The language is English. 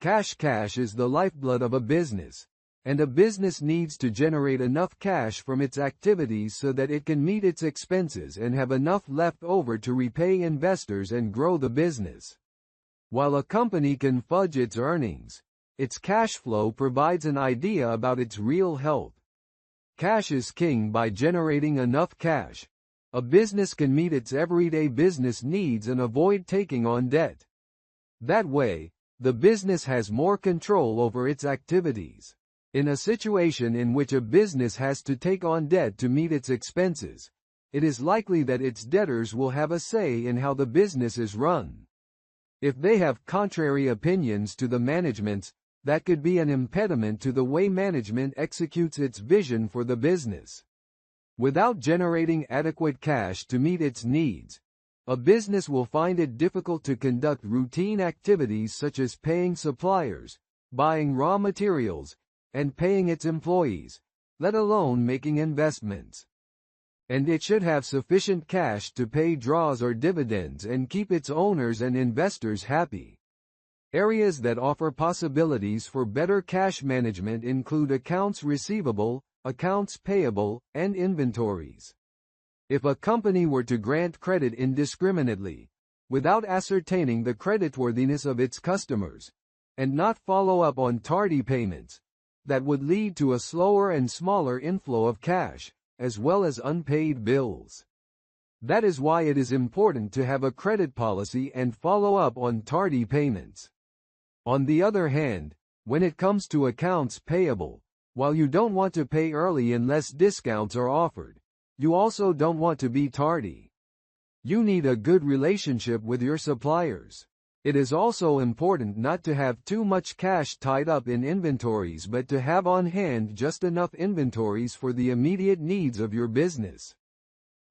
Cash is the lifeblood of a business, and a business needs to generate enough cash from its activities so that it can meet its expenses and have enough left over to repay investors and grow the business. While a company can fudge its earnings, its cash flow provides an idea about its real health. Cash is king. By generating enough cash, a business can meet its everyday business needs and avoid taking on debt. That way, the business has more control over its activities. In a situation in which a business has to take on debt to meet its expenses, it is likely that its debtors will have a say in how the business is run. If they have contrary opinions to the management's, that could be an impediment to the way management executes its vision for the business. Without generating adequate cash to meet its needs, a business will find it difficult to conduct routine activities such as paying suppliers, buying raw materials, and paying its employees, let alone making investments. And it should have sufficient cash to pay draws or dividends and keep its owners and investors happy. Areas that offer possibilities for better cash management include accounts receivable, accounts payable, and inventories. If a company were to grant credit indiscriminately, without ascertaining the creditworthiness of its customers, and not follow up on tardy payments, that would lead to a slower and smaller inflow of cash, as well as unpaid bills. That is why it is important to have a credit policy and follow up on tardy payments. On the other hand, when it comes to accounts payable, while you don't want to pay early unless discounts are offered, you also don't want to be tardy. You need a good relationship with your suppliers. It is also important not to have too much cash tied up in inventories but to have on hand just enough inventories for the immediate needs of your business.